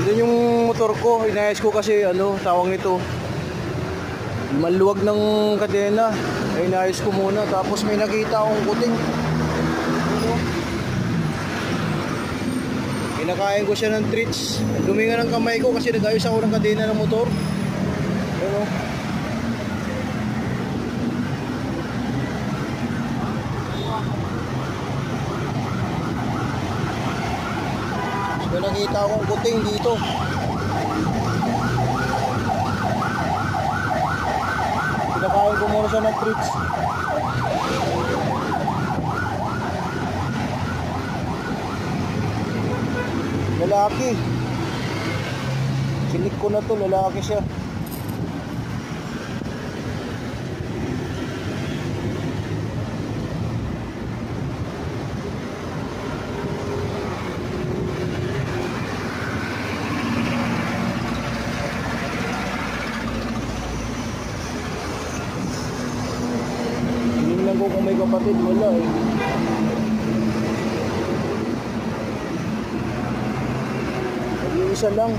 Andun yung motor ko, inayos ko kasi ano, tawag nito, maluwag ng kadena. Ay inayos ko muna, tapos may nakita akong kuting. Ano? Kinakain ko siya ng treats. Duminga ng kamay ko kasi nag-ayos ako ng kadena ng motor. Ano? So nakita akong kuting dito. Kinakain ko muna siya ng treats. Lalaki. Sinik ko na to, lalaki siya. Tingnan ko kung may kapatid, wala eh. Isa lang.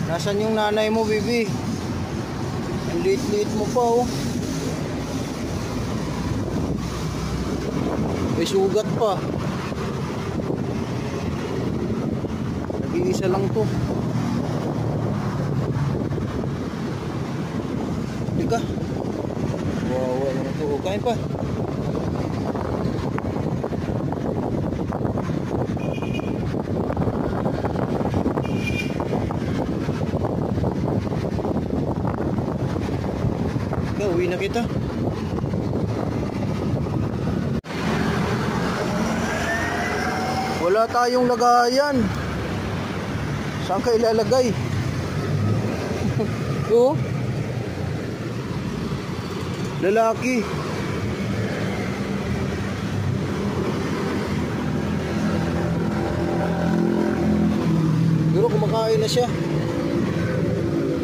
Nasaan yung nanay mo, baby? Ang liit-liit mo pa, oh. May sugat pa. Nag-iisa lang to. Teka. Wow, ano to? Kain pa. Uwi na kita. Wala tayong lagayan. Saan ka ilalagay? Oh. Lalaki. Siguro kumakain na siya.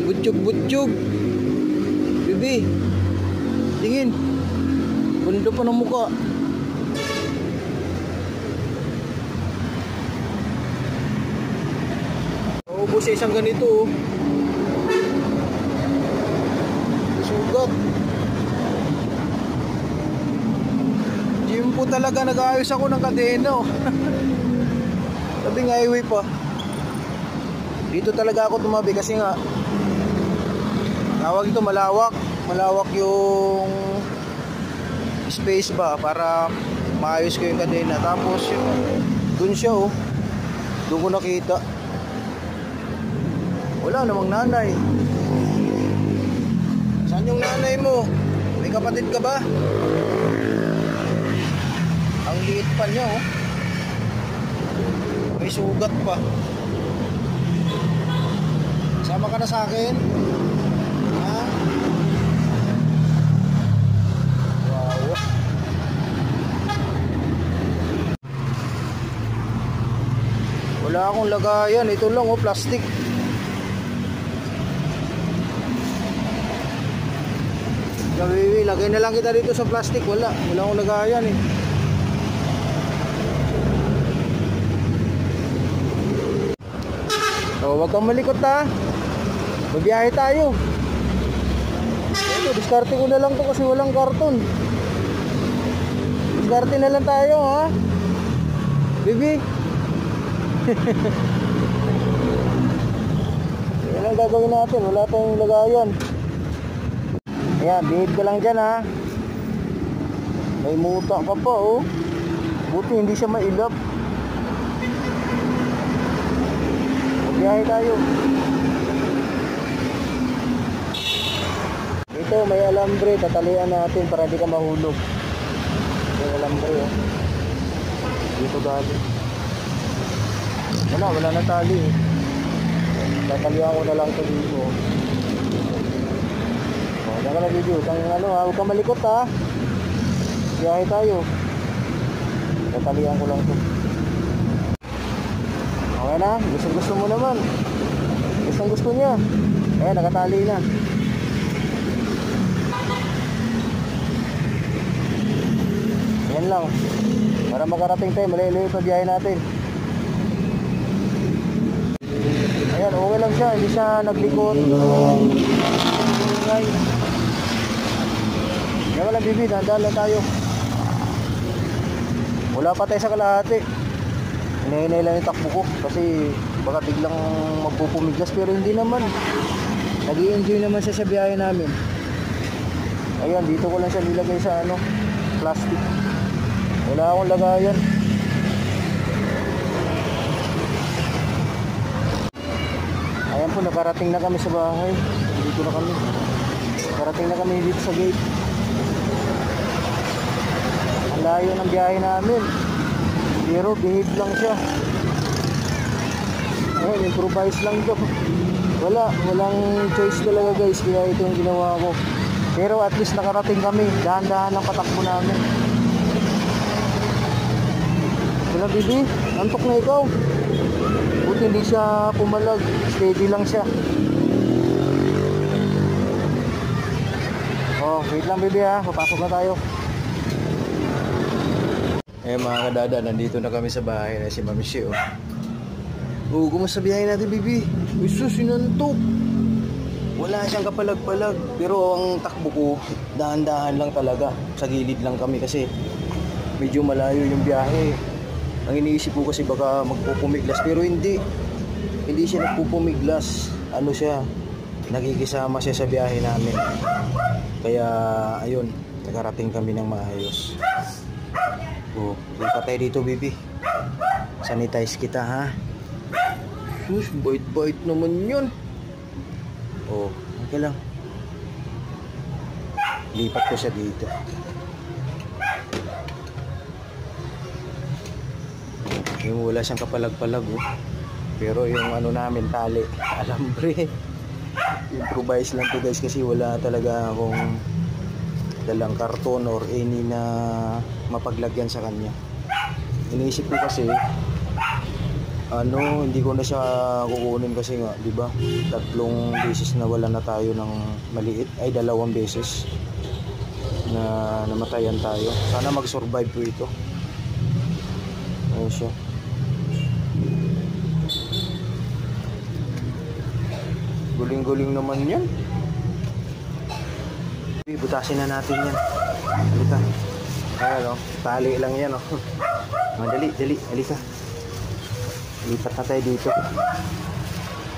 Butsyog-butsyog. Bibi, tingin. Ganda pa ng mukha. Naubos sa isang ganito, oh. Sugat. Gym po talaga, nag-aayos ako ng kadena, oh. Tabing highway pa. Dito talaga ako tumabi kasi nga tawag ito malawak. Malawak yung space ba para maayos ko yung kadena. Tapos yung dun siya, oh. Doon ko nakita. Wala namang nanay. Saan yung nanay mo? May kapatid ka ba? Ang liit pa niya, oh. May sugat pa. Sama ka na sa akin? Ha? Wow. Wala akong lagayan. Ito lang, oh, plastic. Lagay na lang kita dito sa plastic. Wala akong lagayan eh. Oh, wag kang malikot ha. Magbiyahe tayo. Ito, diskarte ko na lang to kasi walang karton. Diskarte na lang tayo, ha? Bibi. Yan ang gagawin natin. Wala tayong lagayan. Ayan, bihid ka lang dyan, ha? May muta ka pa, oh. Buti hindi siya mailap. Magbiyahe tayo. Ito, may alambre. Tatalian natin para di ka mahulog. May alambre, oh. Dito galing. Wala na tali, eh. Tatalian ko na lang ito dito. Diyan ka na video. Huwag ka malikot, ha. Biyahe tayo. Tatalian ko lang ito. Okay na. Gusto mo naman. Gusto niya. Ayan, nakatali na. Yan lang. Para makarating tayo. Malayo-layo pa biyahe natin. Ayan, okay lang siya, hindi siya naglikot. Ingay. Kaya walang bibi, dahan lang tayo. Wala pa tayo sa kalahati. Hinahinay lang yung takbo ko kasi baka biglang magpupumiglas, pero hindi naman. Nag-i-enjoy naman siya sa biyahe namin. Ayan, dito ko lang siya nilagay sa plastic. Wala akong lagayan. Ayan po, nakarating na kami sa bahay. Dito na kami. Nakarating na kami dito sa gate. Ang layo ng biyahe namin, pero behave lang siya. Ayan, improvise lang to. Walang choice talaga guys, kaya ito yung ginawa ko. Pero at least nakarating kami. Dahan-dahan ang patakbo namin. Wala bibi, antok na ikaw. Buti hindi siya pumalag, steady lang siya. Oh, wait lang bibi ha, papasok na tayo. Mga kadada, nandito na kami sa bahay na si Mami Shi. Kumusta biyahe natin bibi? Usus, sinantok. Wala siyang kapalag-palag, pero ang takbo ko dahan-dahan lang talaga. Sa gilid lang kami kasi medyo malayo yung biyahe. Ang iniisip ko kasi baka magpupumiglas, pero hindi siya nagpupumiglas. Ano siya, nagkikisama siya sa biyahe namin. Kaya ayun, nakarating kami ng maayos. Lipat tayo dito bibi. Sanitize kita ha. Sus, bait-bait naman yun. Okay lang. Lipat ko siya dito. Wala siyang kapalag-palag pero yung namin tali, alambre. Improvise lang to guys kasi wala talaga akong dalang karton or any na mapaglagyan sa kanya. Iniisip ko kasi hindi ko na siya kukunin kasi nga, di ba? 3 beses na wala na tayo ng maliit, ay 2 beses na namatayan tayo. Sana mag-survive po ito. Ayun siya. Guling-guling naman yan. Butasin na natin yan. Halika. Ayan tali lang yan Dali, halika. Lipat na tayo dito.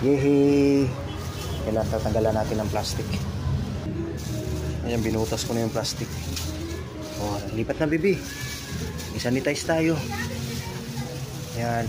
Yehe. Kailan tatanggalan natin ng plastic. Ayan, binutas ko na yung plastic. Lipat na bibi. I-sanitize tayo. Ayan.